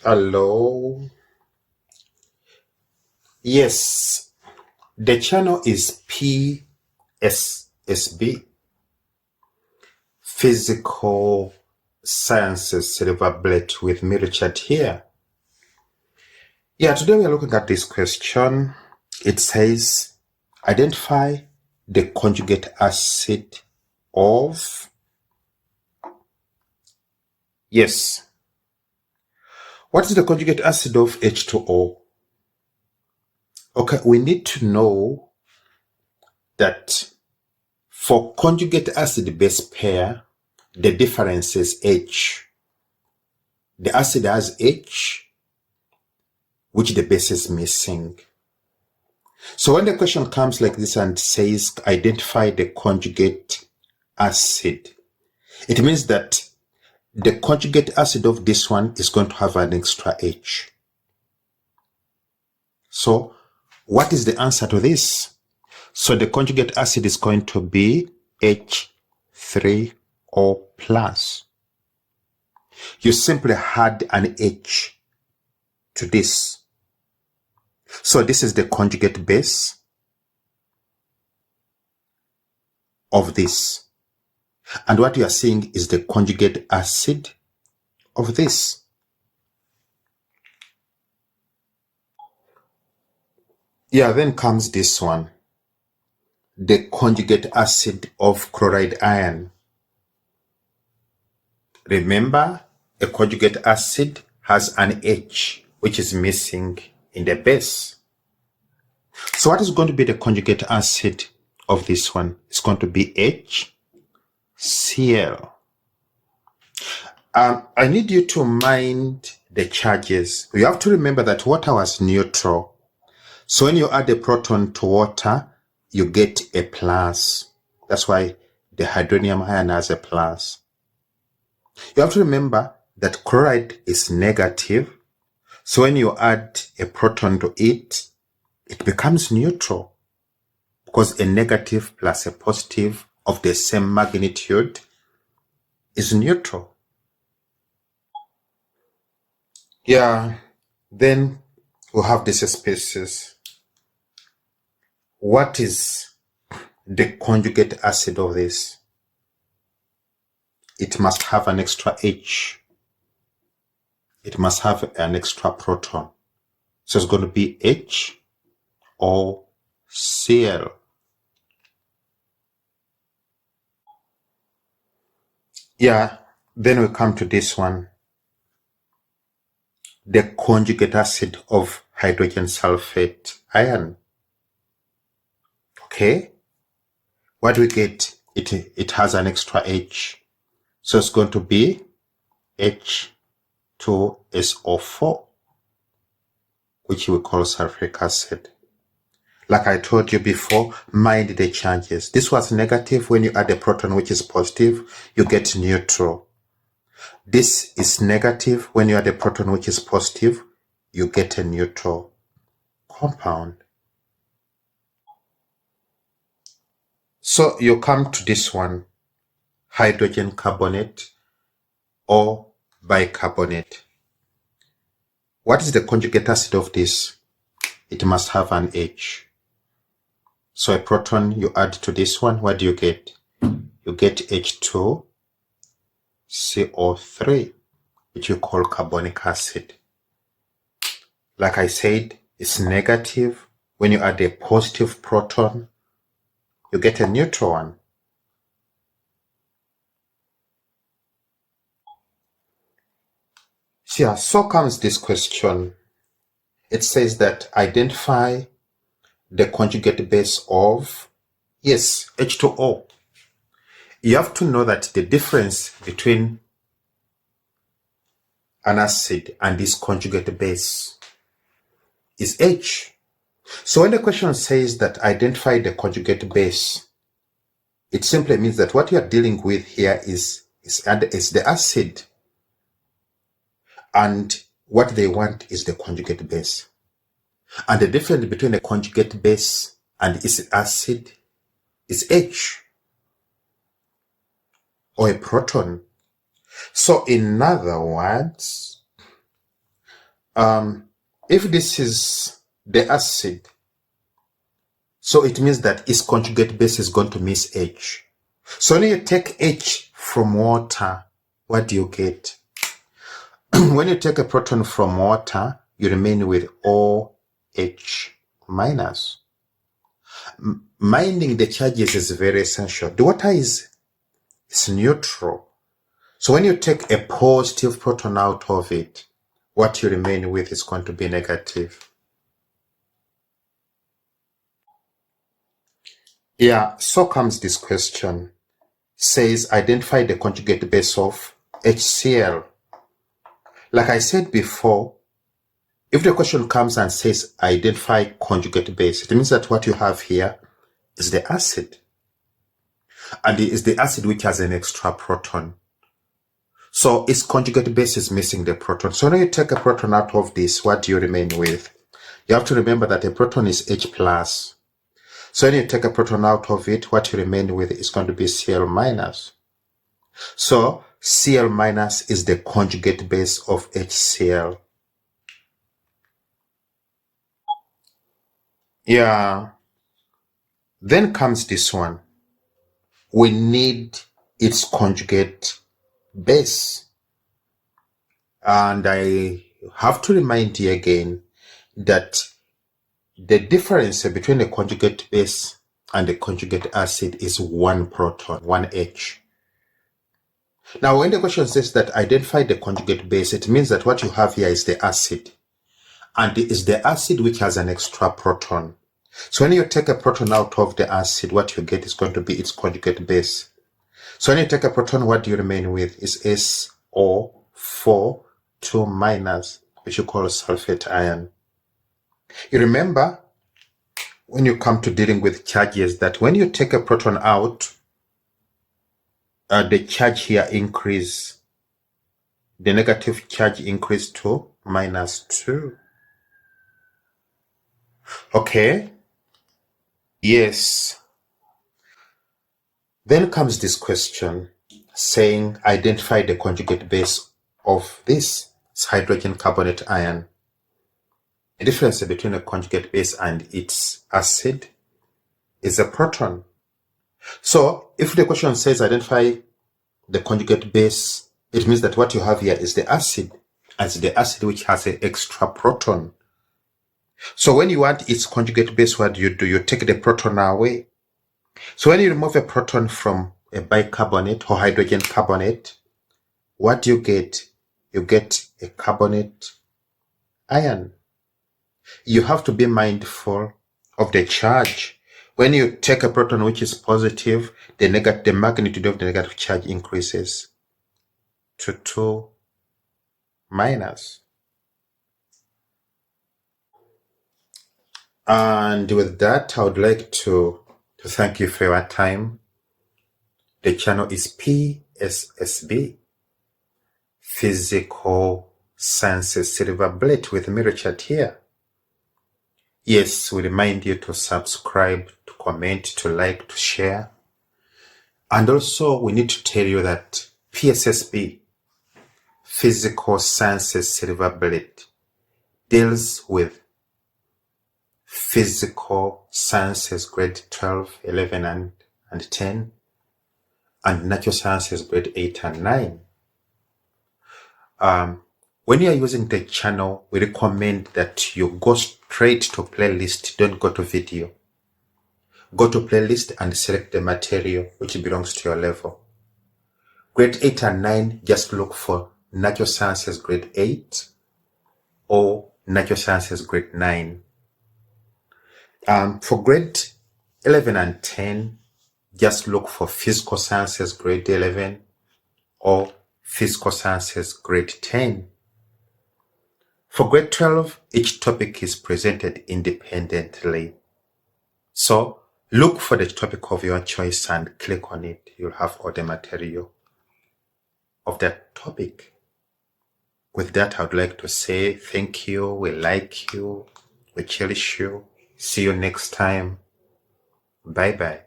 Hello. Yes, the channel is PSSB, Physical Sciences Silver Bullet with me, Richard here. Yeah, today we are looking at this question. It says, identify the conjugate acid of, yes, what is the conjugate acid of H2O? Okay, we need to know that for conjugate acid-base pair, the difference is H. The acid has H, which the base is missing. So when the question comes like this and says, identify the conjugate acid, it means that the conjugate acid of this one is going to have an extra H. So what is the answer to this? So the conjugate acid is going to be H3O plus. You simply add an H to this. So this is the conjugate base of this. And what you are seeing is the conjugate acid of this. Yeah, then comes this one. The conjugate acid of chloride ion. Remember, a conjugate acid has an H, which is missing in the base. So what is going to be the conjugate acid of this one? It's going to be HCl. I need you to mind the charges. You have to remember that water was neutral. So when you add a proton to water, you get a plus. That's why the hydronium ion has a plus. You have to remember that chloride is negative. So when you add a proton to it, it becomes neutral because a negative plus a positive of the same magnitude is neutral. Yeah, then we'll have these species. What is the conjugate acid of this? It must have an extra H. It must have an extra proton. So it's going to be HOCl. Yeah, then we come to this one. The conjugate acid of hydrogen sulfate ion. Okay, what do we get? It has an extra H. So it's going to be H2SO4, which we call sulfuric acid. Like I told you before, mind the charges. This was negative. When you add a proton, which is positive, you get neutral. This is negative. When you add a proton, which is positive, you get a neutral compound. So you come to this one, hydrogen carbonate or bicarbonate. What is the conjugate acid of this? It must have an H. So a proton you add to this one, what do you get? You get H2CO3, which you call carbonic acid. Like I said, it's negative. When you add a positive proton, you get a neutral one. Yeah, so comes this question. It says that identify the conjugate base of, yes, H2O. You have to know that the difference between an acid and this conjugate base is H. So when the question says that identify the conjugate base, it simply means that what you are dealing with here is the acid. And what they want is the conjugate base. And the difference between a conjugate base and its acid is H, or a proton. So in other words, If this is the acid, so it means that its conjugate base is going to miss H. So when you take H from water, what do you get? When you take a proton from water, you remain with OH minus. Minding the charges is very essential. The water is neutral. So when you take a positive proton out of it, what you remain with is going to be negative. Yeah, so comes this question. Says identify the conjugate base of HCl. Like I said before, if the question comes and says identify conjugate base, it means that what you have here is the acid. And it is the acid which has an extra proton. So its conjugate base is missing the proton. So when you take a proton out of this, what do you remain with? You have to remember that a proton is H plus. So when you take a proton out of it, what you remain with is going to be Cl minus. So Cl minus is the conjugate base of HCl. Yeah. Then comes this one. We need its conjugate base. And I have to remind you again that the difference between the conjugate base and the conjugate acid is one proton, one H. Now, when the question says that identify the conjugate base, it means that what you have here is the acid. And it is the acid which has an extra proton. So when you take a proton out of the acid, what you get is going to be its conjugate base. So when you take a proton, what do you remain with is SO4, 2 minus, which you call sulfate ion. You remember when you come to dealing with charges that when you take a proton out, the charge here increase, the negative charge increase to -2. Okay. Yes. Then comes this question saying identify the conjugate base of this hydrogen carbonate ion. The difference between a conjugate base and its acid is a proton. So if the question says identify the conjugate base, it means that what you have here is the acid, as the acid which has an extra proton. So when you want its conjugate base, what do? You take the proton away. So when you remove a proton from a bicarbonate or hydrogen carbonate, what do you get? You get a carbonate ion. You have to be mindful of the charge. When you take a proton which is positive, the magnitude of the negative charge increases to 2 minus. And with that, I would like to thank you for your time. The channel is PSSB, Physical Sciences Silver Bullet, with me, Richard, here. Yes, we remind you to subscribe, to comment, to like, to share. And also, we need to tell you that PSSB, Physical Sciences Silver Bullet, deals with physical sciences grade 12, 11, and 10, and natural sciences grade 8 and 9. When you are using the channel, we recommend that you go straight to playlist, don't go to video. Go to playlist and select the material which belongs to your level. Grade 8 and 9, just look for natural sciences grade 8 or natural sciences grade 9. For grade 11 and 10, just look for physical sciences grade 11 or physical sciences grade 10. For grade 12, each topic is presented independently. So look for the topic of your choice and click on it. You'll have all the material of that topic. With that, I would like to say thank you. We like you. We cherish you. See you next time. Bye-bye.